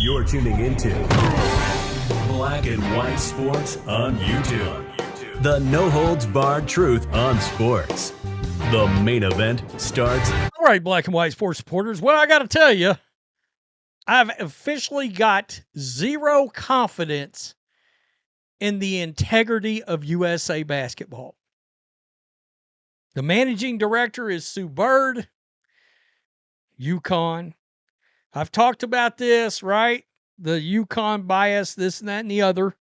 You're tuning into Black and White Sports on YouTube. The no-holds-barred truth on sports. The main event starts. All right, Black and White Sports supporters. Well, I got to tell you, I've officially got zero confidence in the integrity of USA basketball. The managing director is Sue Bird, UConn. I've talked about this, right? The UConn bias, this and that and the other.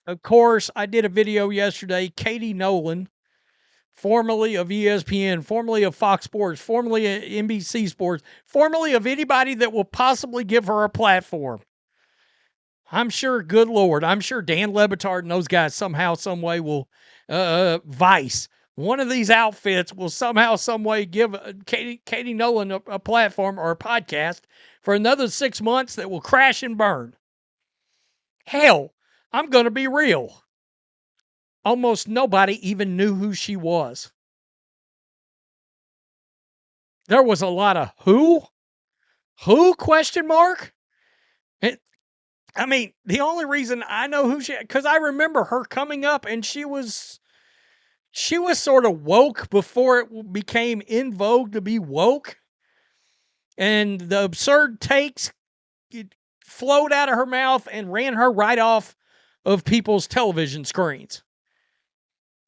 Of course, I did a video yesterday. Katie Nolan, formerly of ESPN, formerly of Fox Sports, formerly of NBC Sports, formerly of anybody that will possibly give her a platform. I'm sure, good Lord, I'm sure Dan Lebitard and those guys somehow, some way will, Vice, one of these outfits will somehow, some way give Katie Nolan a platform or a podcast for another 6 months that will crash and burn. Hell, I'm going to be real. Almost nobody even knew who she was. There was a lot of who? Who question mark? The only reason I know who because I remember her coming up and she was sort of woke before it became in vogue to be woke. And the absurd takes flowed out of her mouth and ran her right off of people's television screens.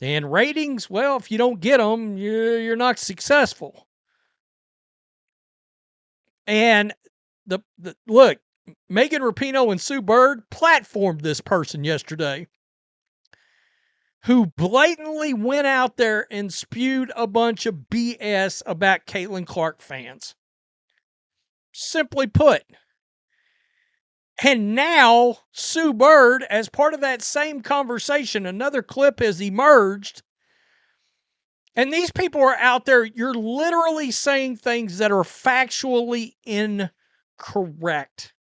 And ratings, well, if you don't get them, you're not successful. And look, Megan Rapinoe and Sue Bird platformed this person yesterday who blatantly went out there and spewed a bunch of BS about Caitlyn Clark fans. Simply put. And now Sue Bird, as part of that same conversation, another clip has emerged. And these people are out there, you're literally saying things that are factually incorrect.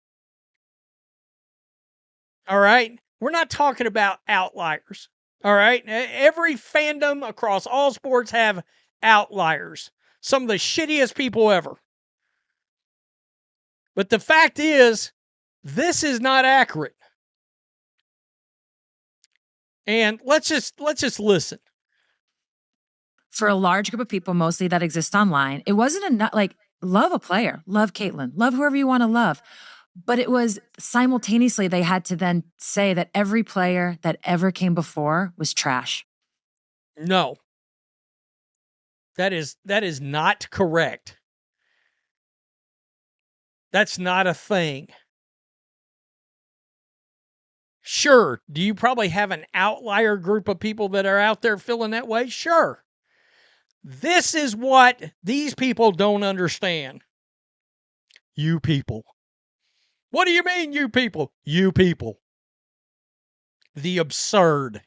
All right? We're not talking about outliers. All right? Every fandom across all sports have outliers. Some of the shittiest people ever. But the fact is, this is not accurate. And let's just listen. For a large group of people, mostly that exist online, it wasn't enough, like, love a player, love Caitlyn, love whoever you want to love. But it was simultaneously, they had to then say that every player that ever came before was trash. No. That is not correct. That's not a thing. Sure, do you probably have an outlier group of people that are out there feeling that way? Sure. This is what these people don't understand. You people. What do you mean, you people? You people. The absurd.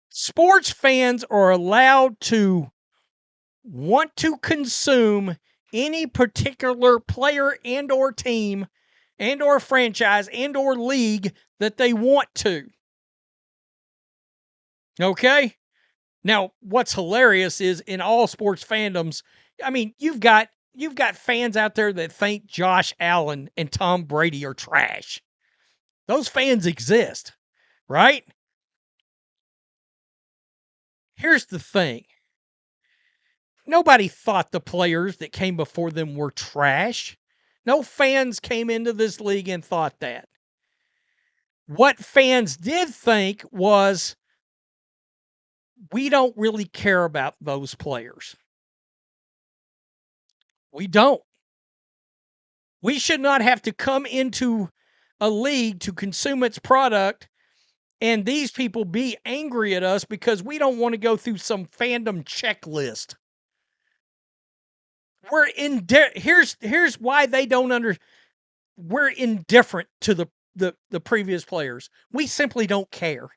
Sports fans are allowed to want to consume any particular player and or team and or franchise and or league that they want to. Okay? Now, what's hilarious is in all sports fandoms, you've got fans out there that think Josh Allen and Tom Brady are trash. Those fans exist, right? Here's the thing. Nobody thought the players that came before them were trash. No fans came into this league and thought that. What fans did think was, we don't really care about those players. We don't. We should not have to come into a league to consume its product and these people be angry at us because we don't want to go through some fandom checklist. Here's why they don't we're indifferent to the previous players. We simply don't care.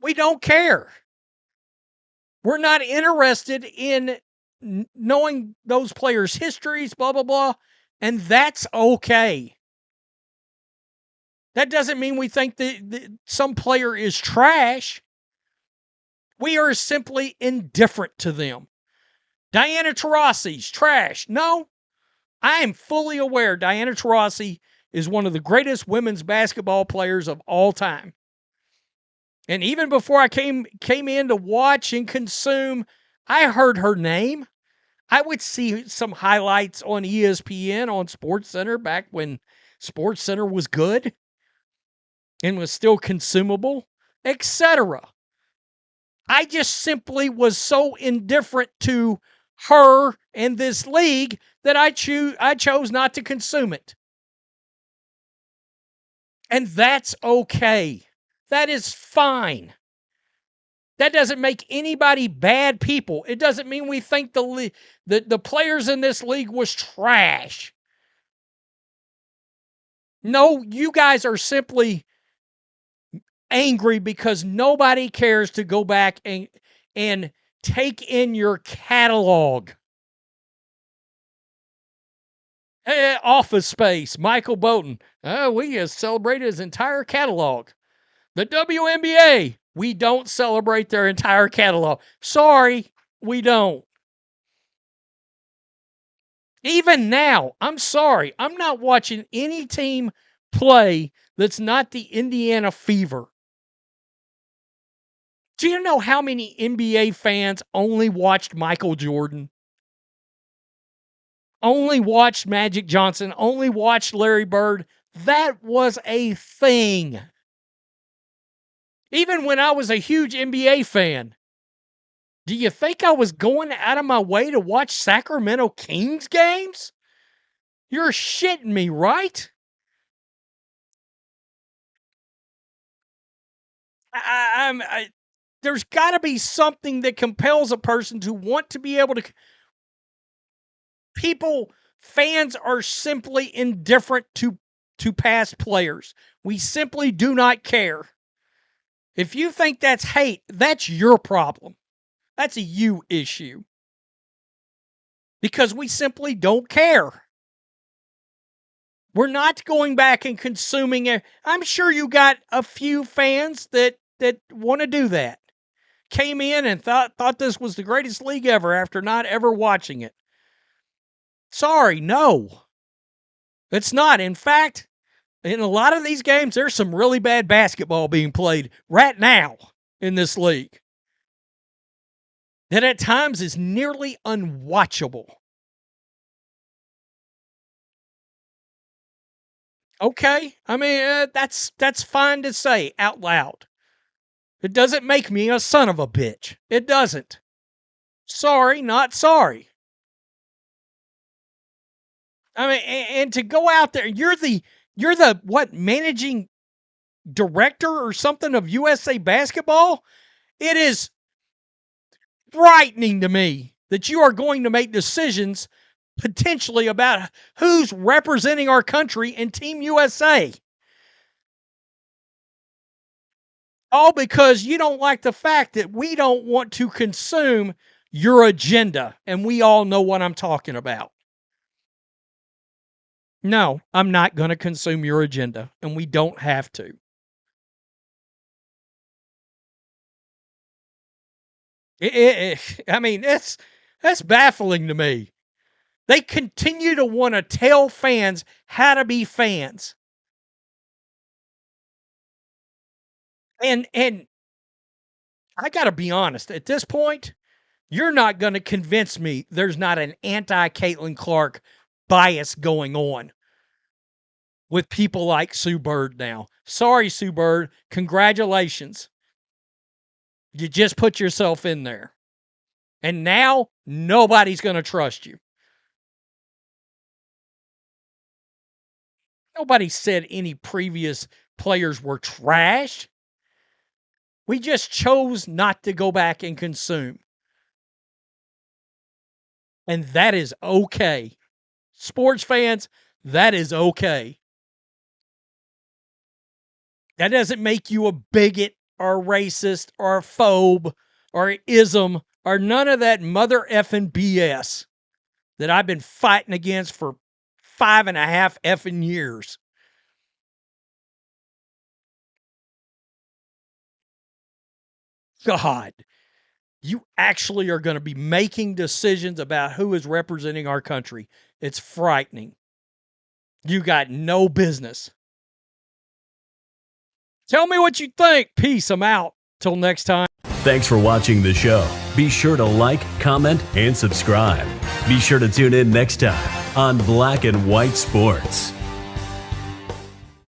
We don't care. We're not interested in knowing those players' histories, blah, blah, blah, and that's okay. That doesn't mean we think that some player is trash. We are simply indifferent to them. Diana Taurasi's trash. No, I am fully aware Diana Taurasi is one of the greatest women's basketball players of all time. And even before I came in to watch and consume, I heard her name. I would see some highlights on ESPN on SportsCenter back when SportsCenter was good and was still consumable, etc. I just simply was so indifferent to her and this league that I chose not to consume it. And that's okay. That is fine. That doesn't make anybody bad people. It doesn't mean we think the players in this league was trash. No, you guys are simply angry because nobody cares to go back and take in your catalog. Office Space, Michael Bolton. We just celebrated his entire catalog. The WNBA, we don't celebrate their entire catalog. Sorry, we don't. Even now, I'm sorry, I'm not watching any team play that's not the Indiana Fever. Do you know how many NBA fans only watched Michael Jordan? Only watched Magic Johnson, only watched Larry Bird? That was a thing. Even when I was a huge NBA fan, do you think I was going out of my way to watch Sacramento Kings games? You're shitting me, right? There's got to be something that compels a person to want to be able to. Fans are simply indifferent to past players. We simply do not care. If you think that's hate, that's your problem. That's a you issue. Because we simply don't care. We're not going back and consuming it. I'm sure you got a few fans that want to do that. Came in and thought this was the greatest league ever after not ever watching it. Sorry, no. It's not. In fact, in a lot of these games, there's some really bad basketball being played right now in this league that at times is nearly unwatchable. Okay, I mean, that's fine to say out loud. It doesn't make me a son of a bitch. It doesn't. Sorry, not sorry. I mean, and to go out there, you're the what, managing director or something of USA Basketball? It is frightening to me that you are going to make decisions potentially about who's representing our country in Team USA. All because you don't like the fact that we don't want to consume your agenda. And we all know what I'm talking about. No, I'm not going to consume your agenda. And we don't have to. I mean, that's baffling to me. They continue to want to tell fans how to be fans. And I got to be honest, at this point, you're not going to convince me there's not an anti-Caitlyn Clark bias going on with people like Sue Bird now. Sorry, Sue Bird. Congratulations. You just put yourself in there. And now nobody's going to trust you. Nobody said any previous players were trash. We just chose not to go back and consume. And that is okay. Sports fans, that is okay. That doesn't make you a bigot or a racist or a phobe or an ism or none of that mother effing BS that I've been fighting against for 5.5 effing years. God. You actually are going to be making decisions about who is representing our country. It's frightening. You got no business. Tell me what you think. Peace. I'm out. Till next time. Thanks for watching the show. Be sure to like, comment, and subscribe. Be sure to tune in next time on Black and White Sports.